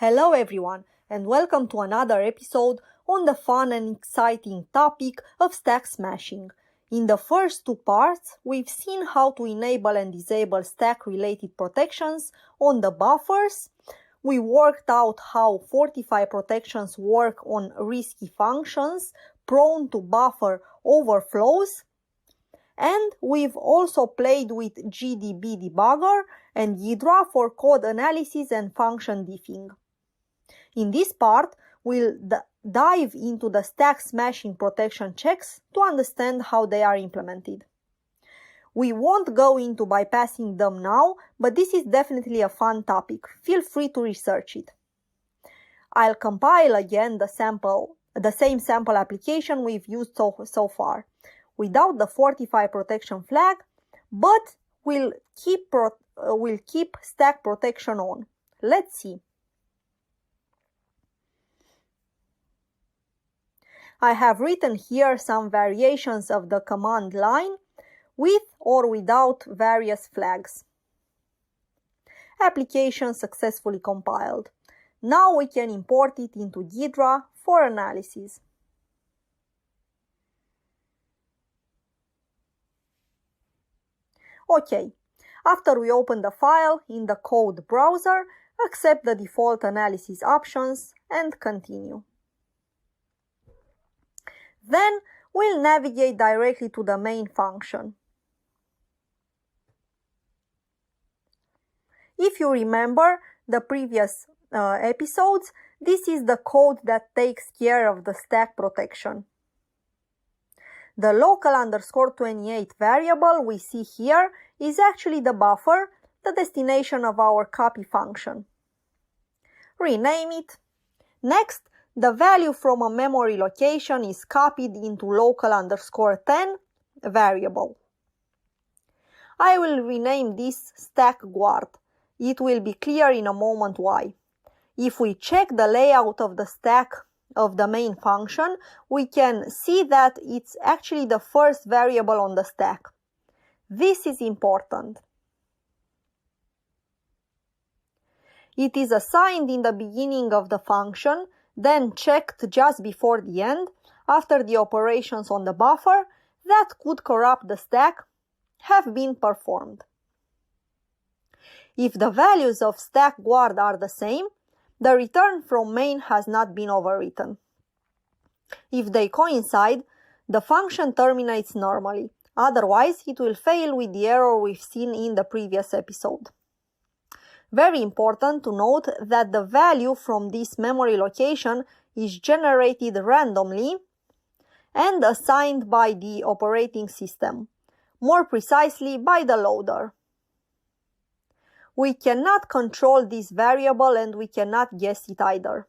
Hello everyone, and welcome to another episode on the fun and exciting topic of stack smashing. In the first two parts, we've seen how to enable and disable stack-related protections on the buffers. We worked out how Fortify protections work on risky functions prone to buffer overflows. And we've also played with GDB debugger and Ghidra for code analysis and function diffing. In this part, we'll dive into the stack smashing protection checks to understand how they are implemented. We won't go into bypassing them now, but this is definitely a fun topic. Feel free to research it. I'll compile again the same sample application we've used so far, without the Fortify protection flag, but we'll keep stack protection on. Let's see. I have written here some variations of the command line with or without various flags. Application successfully compiled. Now we can import it into Ghidra for analysis. OK, after we open the file in the code browser, accept the default analysis options and continue. Then we'll navigate directly to the main function. If you remember the previous episodes, this is the code that takes care of the stack protection. The local _28 variable we see here is actually the buffer, the destination of our copy function. Rename it. Next, the value from a memory location is copied into local _10 variable. I will rename this stack guard. It will be clear in a moment why. If we check the layout of the stack of the main function, we can see that it's actually the first variable on the stack. This is important. It is assigned in the beginning of the function, then checked just before the end, after the operations on the buffer that could corrupt the stack have been performed. If the values of stack guard are the same, the return from main has not been overwritten. If they coincide, the function terminates normally, otherwise it will fail with the error we've seen in the previous episode. Very important to note that the value from this memory location is generated randomly and assigned by the operating system, more precisely by the loader. We cannot control this variable and we cannot guess it either.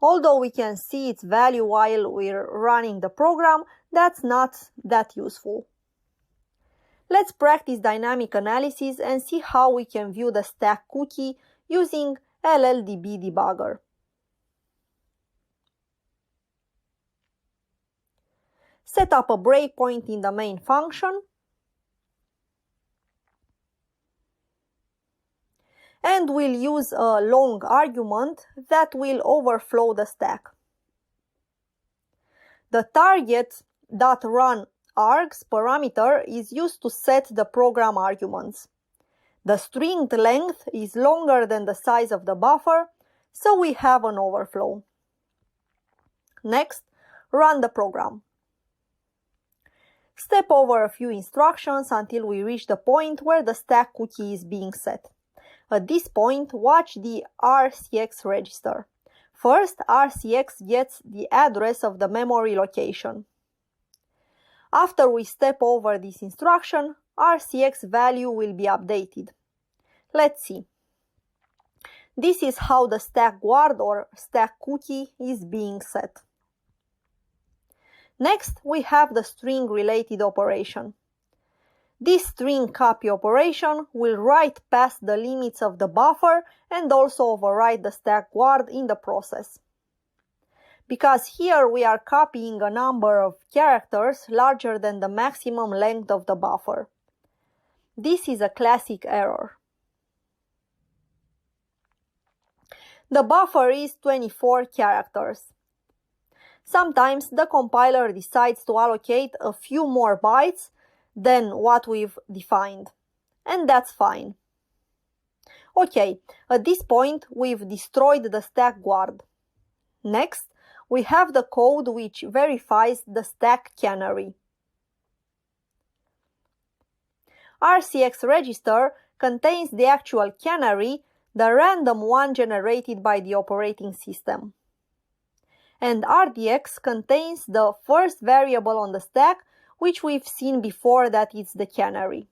Although we can see its value while we're running the program, that's not that useful. Let's practice dynamic analysis and see how we can view the stack cookie using LLDB debugger. Set up a breakpoint in the main function and we'll use a long argument that will overflow the stack. The target.run args parameter is used to set the program arguments. The string length is longer than the size of the buffer, so we have an overflow. Next, run the program. Step over a few instructions until we reach the point where the stack cookie is being set. At this point, watch the RCX register. First, RCX gets the address of the memory location. After we step over this instruction, RCX value will be updated. Let's see. This is how the stack guard or stack cookie is being set. Next, we have the string related operation. This string copy operation will write past the limits of the buffer and also overwrite the stack guard in the process. Because here we are copying a number of characters larger than the maximum length of the buffer. This is a classic error. The buffer is 24 characters. Sometimes the compiler decides to allocate a few more bytes than what we've defined, and that's fine. Okay, at this point we've destroyed the stack guard. Next, we have the code which verifies the stack canary. RCX register contains the actual canary, the random one generated by the operating system. And RDX contains the first variable on the stack, which we've seen before, that it's the canary.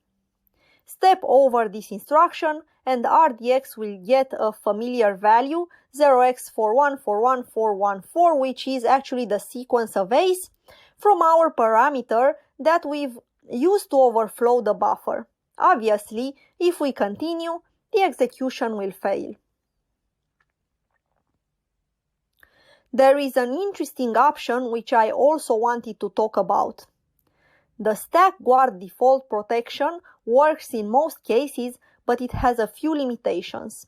Step over this instruction and RDX will get a familiar value 0x4141414, which is actually the sequence of A's from our parameter that we've used to overflow the buffer. Obviously, if we continue, the execution will fail. There is an interesting option which I also wanted to talk about. The stack guard default protection works in most cases, but it has a few limitations.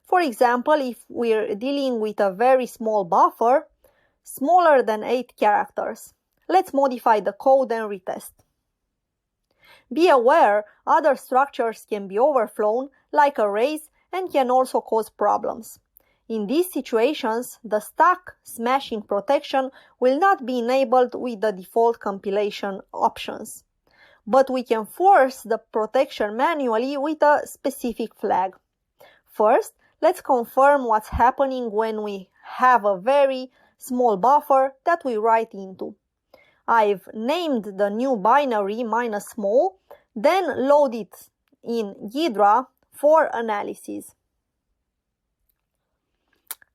For example, if we're dealing with a very small buffer, smaller than 8 characters. Let's modify the code and retest. Be aware, other structures can be overflown, like arrays, and can also cause problems. In these situations, the stack smashing protection will not be enabled with the default compilation options. But we can force the protection manually with a specific flag. First, let's confirm what's happening when we have a very small buffer that we write into. I've named the new binary -small, then load it in Ghidra for analysis.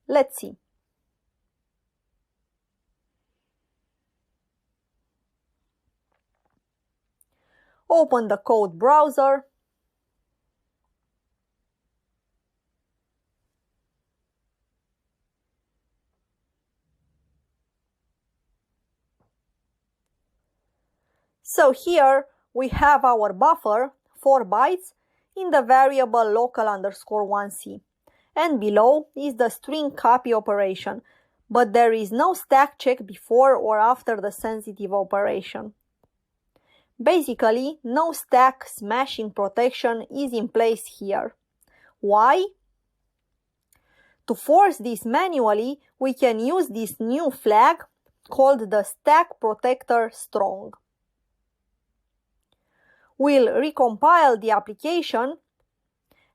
Let's see. Open the code browser. So here we have our buffer, 4 bytes, in the variable local_1c. And below is the string copy operation, but there is no stack check before or after the sensitive operation. Basically, no stack smashing protection is in place here. Why? To force this manually, we can use this new flag called the stack protector strong. We'll recompile the application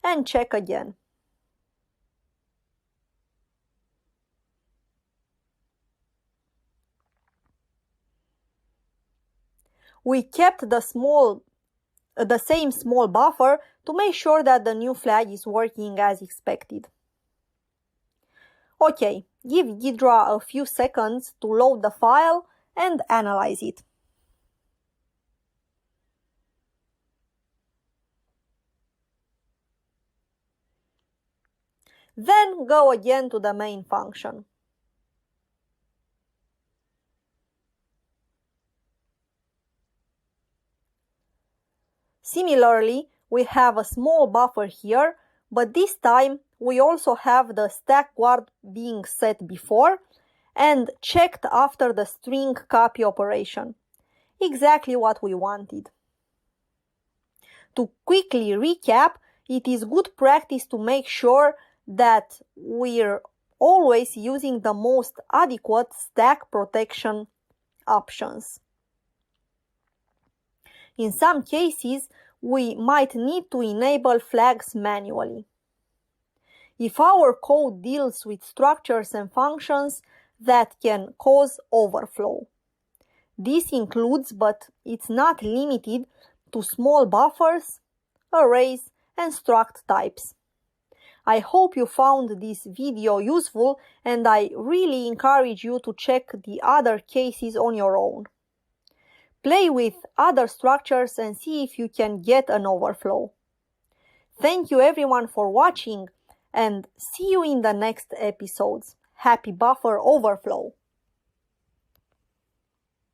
and check again. We kept the same small buffer to make sure that the new flag is working as expected. Okay, give Ghidra a few seconds to load the file and analyze it. Then go again to the main function. Similarly, we have a small buffer here, but this time we also have the stack guard being set before and checked after the string copy operation. Exactly what we wanted. To quickly recap, it is good practice to make sure that we're always using the most adequate stack protection options. In some cases, we might need to enable flags manually. If our code deals with structures and functions that can cause overflow. This includes, but it's not limited to, small buffers, arrays, and struct types. I hope you found this video useful, and I really encourage you to check the other cases on your own. Play with other structures and see if you can get an overflow. Thank you everyone for watching, and see you in the next episodes. Happy buffer overflow!